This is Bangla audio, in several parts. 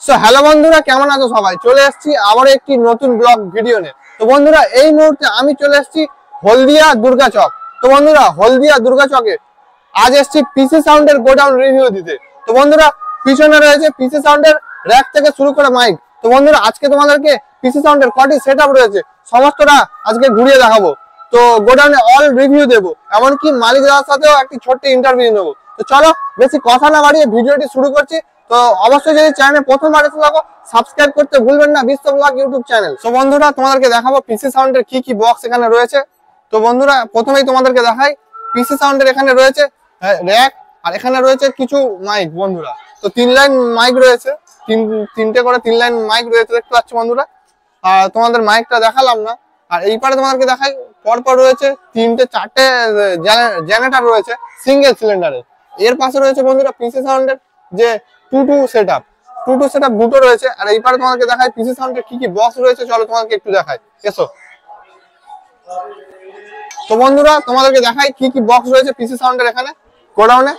সো হ্যালো বন্ধুরা, কেমন আছো সবাই? চলে এসেছি আবার একটি নতুন ব্লগ ভিডিও নিয়ে। তো বন্ধুরা, এই মুহূর্তে আমি চলে এসেছি হলদিয়া দুর্গা চক। তো বন্ধুরা, হলদিয়া দুর্গা চকে আজ এসেছি পিসি সাউন্ডের গোডাউন রিভিউ দিতে। তো বন্ধুরা, পিছনে রয়েছে পিসি সাউন্ডের র্যাক থেকে শুরু করে মাইক। তো বন্ধুরা, আজকে তোমাদেরকে পিসি সাউন্ডের কটি সেটআপ রয়েছে সমস্তটা আজকে ঘুরিয়ে দেখাবো। তো গোডাউনে অল রিভিউ দেবো, এমনকি মালিক দাদার সাথেও একটি ছোট্ট ইন্টারভিউ নেবো। তো চলো বেশি কথা না বাড়িয়ে ভিডিওটি শুরু করছি। তো অবশ্যই যদি চ্যানেলে প্রথমবার এসে থাকো সাবস্ক্রাইব করতে ভুলবেন না বিশ্ব ব্লগ ইউটিউব চ্যানেল। তো বন্ধুরা, তোমাদেরকে দেখাবো পিসি সাউন্ডের কি কি বক্স এখানে রয়েছে। তো বন্ধুরা, প্রথমেই তোমাদেরকে দেখাই পিসি সাউন্ডের এখানে রয়েছে র্যাক, আর এখানে রয়েছে কিছু মাইক। বন্ধুরা, তো 3 লাইন মাইক রয়েছে, তিনটে করে 3 লাইন মাইক রয়েছে, দেখতে পাচ্ছ বন্ধুরা। আর তোমাদের মাইকটা দেখালাম না। আর এই পারে তোমাদেরকে দেখাই, পরপর রয়েছে 3-4টে জেনারেটর রয়েছে সিঙ্গেল সিলিন্ডারের। এর পাশে রয়েছে বন্ধুরা পিসি সাউন্ডের যে 2-2 সেটআপ দুটো রয়েছে। আর এই পারে তোমাদেরকে দেখাই পিসি সাউন্ডের কি কি বক্স রয়েছে, চলো তোমাদেরকে একটু দেখাই, এসো। তো বন্ধুরা, তোমাদেরকে দেখাই কি কি বক্স রয়েছে পিসি সাউন্ডের এখানে গোডাউনে।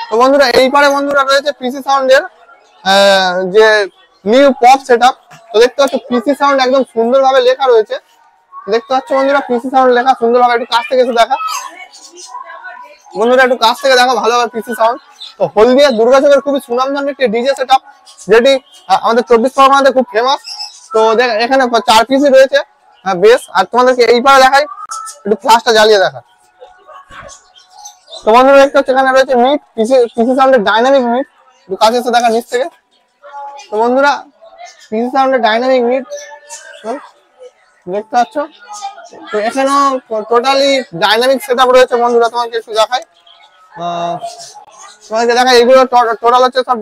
তো বন্ধুরা, এই পারে বন্ধুরা রয়েছে পিসি সাউন্ডের যে নিউ পপ সেটআপ। তো দেখতে পাচ্ছ পিসি সাউন্ড একদম সুন্দরভাবে লেখা রয়েছে, দেখতে পাচ্ছ বন্ধুরা পিসি সাউন্ড লেখা সুন্দরভাবে। একটু কাছ থেকে এসে দেখা বন্ধুরা, একটু কাছ থেকে দেখো ভালোভাবে পিসি সাউন্ড। তো হলদিয়া দুর্গাচকের খুবই সুনামধন্য একটি ডিজে সেটআপ, যেটি আমাদের 24 পরগনাতে খুব ফেমাস। তো দেখ, এখানে 4 পিসি রয়েছে বেস। আর তোমাদেরকে এই পারে দেখাই, একটু ফ্ল্যাশটা জ্বালিয়ে দেখা। তো বন্ধুরা, দেখতে হচ্ছে এখানে রয়েছে মিট, পিসি সাউন্ডের ডাইনামিক মিট। একটু কাছে এসে দেখা নিচ থেকে। তো বন্ধুরা, পিসি সাউন্ডের ডাইনামিক মিট দেখতে পাচ্ছ। তো এখানেও টোটালি ডাইনামিক সেটআপ রয়েছে বন্ধুরা, তোমাকে একটু দেখাই। তোমাদেরকে দেখা, এইগুলো টোটাল হচ্ছে সব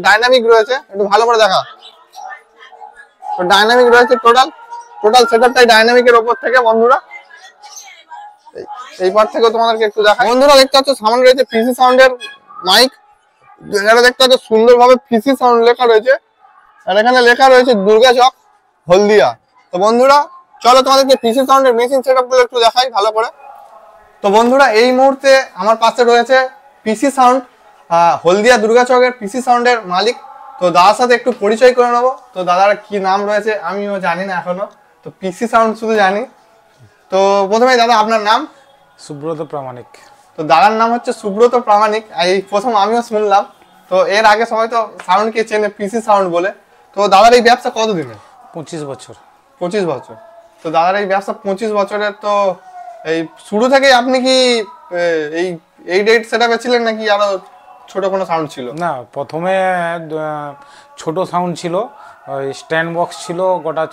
ডাইনামিক রয়েছে, একটু ভালো করে দেখা। তো ডাইনামিক রয়েছে টোটাল সেটআপটাই ডাইনামিকের উপর থেকে বন্ধুরা। এই পার্ট থেকে তোমাদেরকে একটু দেখা। বন্ধুরা, দেখতে পাচ্ছ সামনে রয়েছে পিসি সাউন্ডের মাইক, যেটা দেখতে পাচ্ছ সুন্দরভাবে পিসি সাউন্ড লেখা রয়েছে। আর এখানে লেখা রয়েছে দুর্গা চক হলদিয়া। তো বন্ধুরা, চলো তোমাদেরকে পিসি সাউন্ডের মেশিন সেটআপগুলো একটু দেখাই ভালো করে। তো বন্ধুরা, এই মুহূর্তে আমার পাশে রয়েছে পিসি সাউন্ড হলদিয়া দুর্গা চকের পিসি সাউন্ডের মালিক। তো দাদার সাথে একটু পরিচয় করে নেবো। তো দাদার কি নাম রয়েছে আমিও জানি না এখনো, তো পিসি সাউন্ড শুধু জানি। তো প্রথমে দাদা, আপনার নাম? সুব্রত প্রামাণিক। তো দাদার নাম হচ্ছে সুব্রত প্রামাণিক, এই প্রথম আমিও শুনলাম। তো এর আগে সবাই তো সাউন্ডকে চেনে পিসি সাউন্ড বলে। তো দাদার এই ব্যবসা কতদিনের? 25 বছর। 25 বছর। তো দাদার এই ব্যবসা 25 বছরের। তো এই শুরু থেকে আপনি কি এই 8 সেটআপে ছিলেন নাকি আরো ছোট কোনো সাউন্ড ছিল? না, প্রথমে ছোট সাউন্ড ছিল, ওই স্ট্যান্ড বক্স ছিল গোটা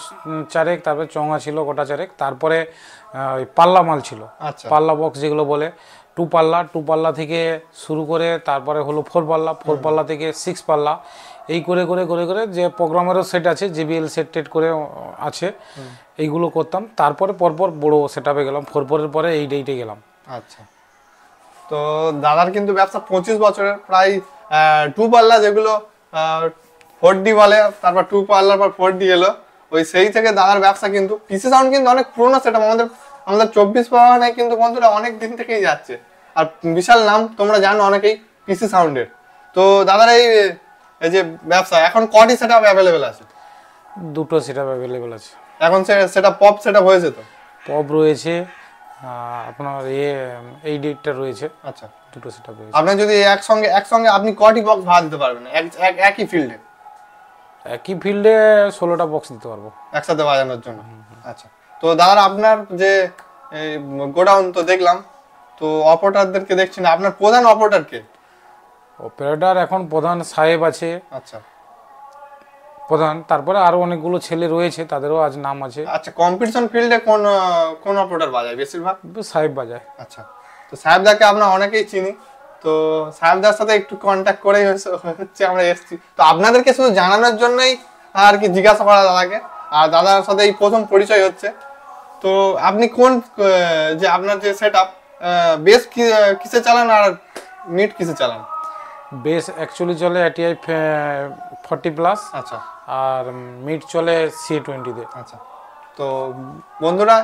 চারেক, তারপরে চঙা ছিল গোটা চারেক, তারপরে ওই পাল্লা মাল ছিল। আচ্ছা। পাল্লা বক্স যেগুলো বলে, টু পাল্লা থেকে শুরু করে তারপরে হলো 4 পাল্লা থেকে 6 পাল্লা, এই করে করে করে করে যে প্রোগ্রামেরও সেট আছে, JBL সেট টেট করে আছে, এইগুলো করতাম। তারপরে পরপর বড় সেটআপে গেলাম, 4 পরে 8 গেলাম। আচ্ছা। তো দাদার কিন্তু ব্যবসা 25 বছরের, প্রায় 2 পাল্লা যেগুলো 4D বলে, তারপর 2 পাল্লার পর 4D এলো, ওই সেই থেকে দাদার ব্যবসা। কিন্তু পিসি সাউন্ড কিন্তু অনেক পুরোনো সেটআপ, আমাদের 24 পরগনায় কিন্তু বন্ধুরা অনেক দিন থেকেই যাচ্ছে। আর বিশাল নাম, তোমরা জানো অনেকেই পিসি সাউন্ডের। তো দাদার এই যে ব্যবসা, এখন কটি সেটআপ অ্যাভেলেবেল আছে? 2টো সেটআপ অ্যাভেলেবেল আছে এখন। সেটআপ পপ সেটআপ হয়েছে? তো পপ রয়েছে, আপনার এই ডেটটা রয়েছে। আচ্ছা, 2টো সেটআপ রয়েছে। আপনি যদি একসঙ্গে আপনি কটি বক্স ভাড়া দিতে পারবেন একই ফিল্ডে? একই ফিল্ডে 16টা বক্স দিতে পারবো একসাথে বাজানোর জন্য। আচ্ছা। তো দাদা, আপনার যে গোডাউন তো দেখলাম, তো অপারেটরদেরকে দেখছি না, আপনার প্রধান অপারেটর কে? অপারেটর এখন প্রধান সাহেব আছে। আচ্ছা। প্রধান, তারপরে আরো অনেকগুলো ছেলে রয়েছে, তাদেরও আজ নাম আছে। আচ্ছা, কম্পিটিশন ফিল্ডে কোন অপারেটর বাজায় বেশিরভাগ? সাহেব বাজায়। আচ্ছা। তো সাহেবদাকে আমরা অনেকেই চিনি, তো সাহেবদার সাথে একটু কন্ট্যাক্ট করেই হচ্ছে আমরা এসেছি। তো আপনাদেরকে শুধু জানানোর জন্যই আর কি জিজ্ঞাসা করা দাদাকে। আর দাদার সাথে এই প্রথম পরিচয় হচ্ছে। তো আপনি যে আপনার যে সেটআপ, বেস কিসে চালান আর মিড কিসে চালান? বেস অ্যাকচুয়ালি চলে ATI 40+। আচ্ছা। আর মিড চলে C20 তে। আচ্ছা। তো বন্ধুরা,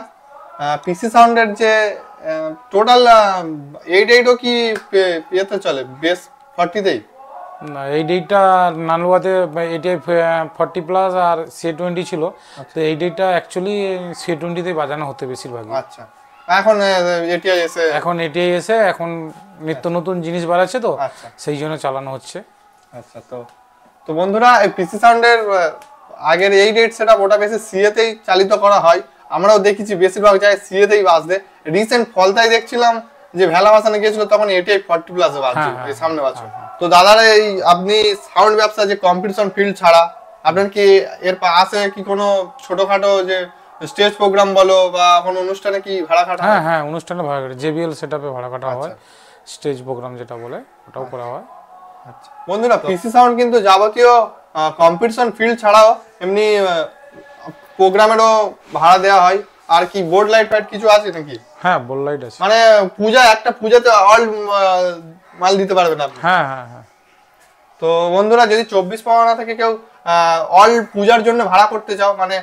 পিসি সাউন্ডের যে টোটাল 8 কি ইয়েতে চলে? বেস 40তেই? না, এই ডেটটা নানুয়াতে এটাই 40+ আর C20 ছিল, তো এই ডেটটা অ্যাকচুয়ালি C20-তে বাজানো হতে বেশিরভাগই। আচ্ছা, এখন এটিআই এসে এখন নিত্য নতুন জিনিস বাড়াচ্ছে, তো আচ্ছা সেই জন্য চালানো হচ্ছে। আচ্ছা। তো তো বন্ধুরা, এই পিসি সাউন্ডের আগের এই ডেট সেটআপ ওটা বেশি সিএতেই চালিত করা হয়, আমরাও দেখেছি বেশিরভাগ জায়গায় সিএতেই বাজবে। রিসেন্ট ফলতাই দেখছিলাম যে ভেলা বাসানো গিয়েছিল, তখন এটিআই 40+ বাজছিল, এই সামনে বাজছিল। তো দাদার এই আপনি সাউন্ড ব্যবসা যে কম্পিটিশন ফিল্ড ছাড়া আপনার কি এর পাশে কি কোনো ছোটখাটো যে স্টেজ প্রোগ্রাম বলো বা কোনো অনুষ্ঠানে কি ভাড়া খাটা? হ্যাঁ, অনুষ্ঠানে ভাড়া কাটা, JBL সেটআপে ভাড়া কাটা হয়, স্টেজ প্রোগ্রাম যেটা বলে ওটাও করা হয়। আচ্ছা বন্ধুরা, পিসি সাউন্ড কিন্তু যাবতীয় কম্পিটিশন ফিল্ড ছাড়াও এমনি প্রোগ্রামেরও ভাড়া দেওয়া হয়। আর কি বোর্ড লাইট ফাইট কিছু আছে নাকি? হ্যাঁ, বোর্ড লাইট আছে। মানে একটা পূজাতে অল মাল দিতে পারবেন আপনি? হ্যাঁ। তো বন্ধুরা, যদি 24 পরগনা থেকে কেউ অল পূজার জন্য ভাড়া করতে চাও, মানে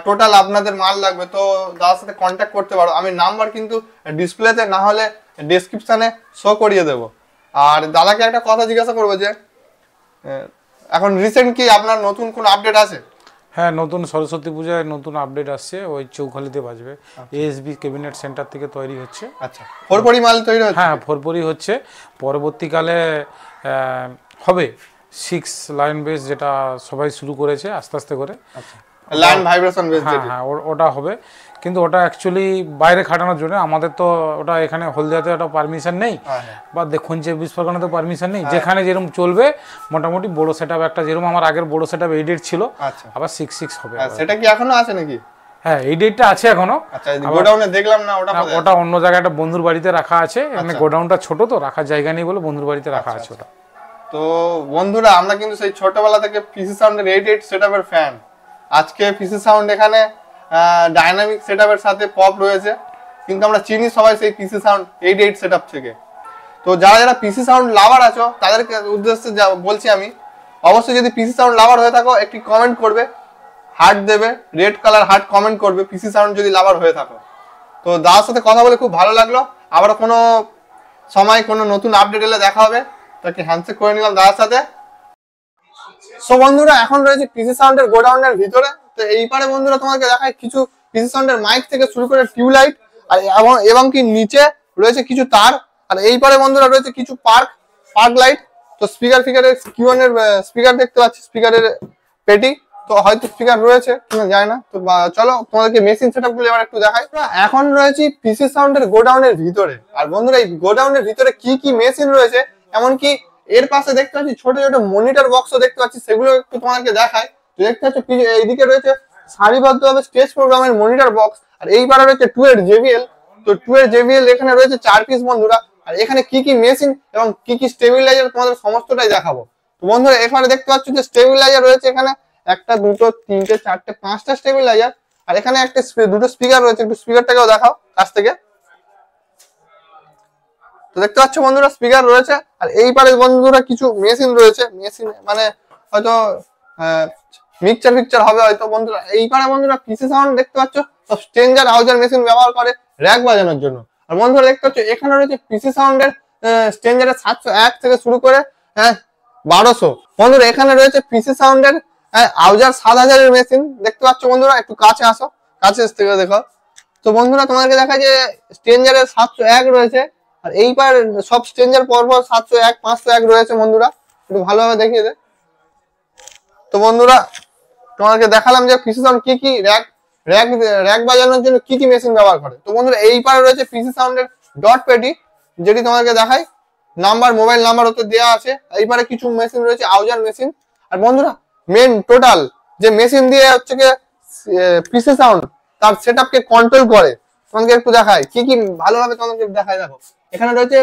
টোটাল আপনাদের মাল লাগবে, তো দাদার সাথে কন্ট্যাক্ট করতে পারো। আমি নাম্বার কিন্তু ডিসপ্লেতে না হলে ডেসক্রিপশনে শো করিয়ে দেবো। আর দাদাকে একটা কথা জিজ্ঞাসা করবো যে এখন রিসেন্ট কি আপনার নতুন কোন আপডেট আছে? হ্যাঁ, নতুন সরস্বতী পূজায় নতুন আপডেট আসছে, ওই চৌখালিতে বাজবে। ASB ক্যাবিনেট সেন্টার থেকে তৈরি হচ্ছে। আচ্ছা, ফোরপরি মাল তৈরি হচ্ছে? হ্যাঁ, ফোরপরি হচ্ছে। পরবর্তীকালে হবে 6 লাইন বেস, যেটা সবাই শুরু করেছে আস্তে আস্তে করে। আচ্ছা, লাইন ভাইব্রেশন বেস। হ্যাঁ, ওটা হবে, কিন্তু ওটা অ্যাকচুয়ালি বাইরে খাটানোর জন্য। আমাদের তো ওটা এখানে হলদিয়াতে ওটা পারমিশন নেই, বা দেখুন 24 পরগনাতে পারমিশন নেই। যেখানে যেরকম চলবে মোটামুটি বড় সেটআপ একটা, যেরকম আমার আগের বড় সেটআপ 8 ছিল, আবার 6 হবে। সেটা কি এখনো আছে নাকি? হ্যাঁ, এই ডেটটা আছে এখনো। আচ্ছা, গোডাউনে দেখলাম না ওটা? ওটা অন্য জায়গায় একটা বন্ধুর বাড়িতে রাখা আছে, এখানে গোডাউনটা ছোট তো রাখার জায়গা নেই বলে বন্ধুর বাড়িতে রাখা আছে ওটা। তো বন্ধুরা, আমরা কিন্তু সেই ছোটবেলা থেকে পিসি সাউন্ডের 88 সেটআপের ফ্যান। আজকে পিসি সাউন্ড এখানে ডাইনামিক সেটআপের সাথে পপ রয়েছে, কিন্তু আমরা চিনি সবাই সেই পিসি সাউন্ড 88 সেটআপ থেকে। তো যারা যারা পিসি সাউন্ড লাভার আছো তাদেরকে উদ্দেশ্যে বলছি আমি, অবশ্যই যদি পিসি সাউন্ড লাভার হয়ে থাকো একটি কমেন্ট করবে, হার্ট দেবে, রেড কালার হার্ট কমেন্ট করবে পিসি সাউন্ড যদি লাভার হয়ে থাকো। তো দাদার সাথে কথা বলে খুব ভালো লাগলো। আবার কোনো সময় কোনো নতুন আপডেট এলে দেখা হবে। তাকে হ্যান্ডশেক করে নিলাম দাদার সাথে। সো বন্ধুরা, এখন রয়েছে পিসি সাউন্ডের গোডাউনের ভিতরে। তো এইবারে বন্ধুরা তোমাকে দেখায় কিছু পিসি সাউন্ডের মাইক থেকে শুরু করে টিউবলাইট, আর এবং কি নিচে রয়েছে কিছু তার। আর এইবারে বন্ধুরা রয়েছে কিছু পার্ক লাইট। তো ফিগারের কিউএন এর স্পিকার দেখতে পাচ্ছি, স্পিকারের পেটি। তো হয়তো স্পিকার রয়েছে কিনা যায় না। তো চলো তোমাদেরকে মেশিন সেটআপ গুলো এবার একটু দেখাই। এখন রয়েছে পিসি সাউন্ডের গোডাউনের ভিতরে। আর বন্ধুরা, এই গোডাউনের ভিতরে কি কি মেশিন রয়েছে, এমনকি এর পাশে দেখতে পাচ্ছি ছোট ছোট মনিটর বক্সও দেখতে পাচ্ছি, সেগুলো একটু তোমাদেরকে দেখাই। দেখতে পাচ্ছ এইদিকে রয়েছে সারিবদ্ধভাবে স্টেজ প্রোগ্রামের মনিটর বক্স, আর এইবারে রয়েছে 2 এর JBL। তো 2 এর JBL এখানে রয়েছে 4 পিস বন্ধুরা। আর এখানে কি কি মেশিন এবং কি কি স্টেবিলাইজার তোমাদের সমস্তটাই দেখাবো। তো বন্ধুরা, এখানে দেখতে পাচ্ছ যে স্টেবিলাইজার রয়েছে এখানে 1টা 2টো 3টে 4টে 5টা স্টেবিলাইজার। আর এখানে একটা দুটো স্পিকার রয়েছে, একটু স্পিকারটাকেও দেখাও কাছ থেকে। তো দেখতে পাচ্ছ বন্ধুরা, স্পিকার রয়েছে। আর এই পারে বন্ধুরা কিছু মেশিন রয়েছে, মেশিন মানে হয়তো মিক্সচার হবে হয়তো বন্ধুরা। এই পারে বন্ধুরা পিসি সাউন্ড দেখতে পাচ্ছ সব স্ট্রেঞ্জার হাউজার মেশিন ব্যবহার করে র‍্যাক বাজানোর জন্য। আর বন্ধুরা দেখতে পাচ্ছ এখানে রয়েছে পিসি সাউন্ডের স্ট্রেঞ্জারের 701 থেকে শুরু করে 1200। বন্ধুরা, এখানে রয়েছে পিসি সাউন্ডের আউজার 7000 এর মেশিন দেখতে পাচ্ছ বন্ধুরা। একটু কাছে আসো, কাছে থেকে দেখো। তো বন্ধুরা, তোমাদেরকে দেখা যে স্ট্রেঞ্জারের 701 রয়েছে। আর এই পার সব স্ট্রেঞ্জার পরপর 701 501 রয়েছে বন্ধুরা, একটু ভালোভাবে দেখিয়ে দে। তো বন্ধুরা, তোমাদেরকে দেখালাম যে পিসি সাউন্ড কি কি র‍্যাক বাজানোর জন্য কি কি মেশিন ব্যবহার করে। তো বন্ধুরা, এই পারে রয়েছে পিসি সাউন্ডের ডট পেটি, যেটি তোমাদেরকে দেখাই। মোবাইল নাম্বার ওতে দেওয়া আছে। এই পারে কিছু মেশিন রয়েছে আউজার মেশিন। আর বন্ধুরা, মেন টোটাল যে মেশিন দিয়ে হচ্ছে কি পিসি সাউন্ড তার সেটআপকে কন্ট্রোল করে, তোমাদেরকে একটু দেখাই কি কি ভালোভাবে তোমাদেরকে দেখাই। দেখো, এখানে রয়েছে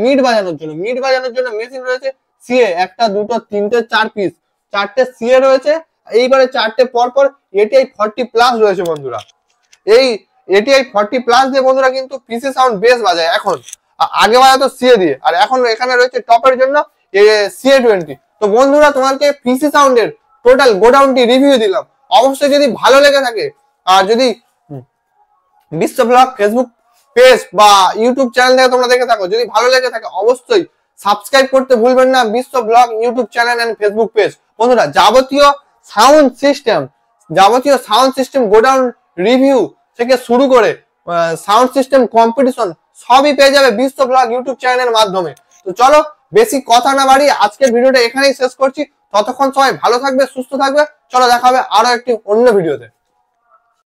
মিড বাজানোর জন্য মেশিন রয়েছে সিএ 1টা 2টো 3টে 4 পিস, 4টে সিএ রয়েছে। এইবারে 4টে পরপর এটিআই 40+ রয়েছে বন্ধুরা। এই এটিআই 40+ দিয়ে বন্ধুরা কিন্তু পিসি সাউন্ড বেস বাজায় এখন। আগে বাজাতো সিএ দিয়ে, আর এখন এখানে রয়েছে টপের জন্য CA20। তো বন্ধুরা, তোমাকে পিসি সাউন্ডের টোটাল গোডাউনটি রিভিউ দিলাম। অবশ্যই যদি ভালো লেগে থাকে, আর যদি বিশ্ব ব্লগ ফেসবুক পেজ বা ইউটিউব চ্যানেল থেকে তোমরা দেখে থাকো, যদি ভালো লেগে থাকে অবশ্যই সাবস্ক্রাইব করতে ভুলবেন না Bishwa blog YouTube channel and Facebook page. বন্ধুরা যাবতীয় সাউন্ড সিস্টেম গোডাউন রিভিউ থেকে শুরু করে সাউন্ড সিস্টেম কম্পিটিশন সবই পেয়ে যাবে বিশ্ব ব্লগ ইউটিউব চ্যানেলের মাধ্যমে। তো চলো বেশি কথা না বাড়িয়ে আজকের ভিডিওটা এখানেই শেষ করছি। ততক্ষণ সবাই ভালো থাকবে, সুস্থ থাকবে। চলো দেখা হবে আরো একটি অন্য ভিডিওতে।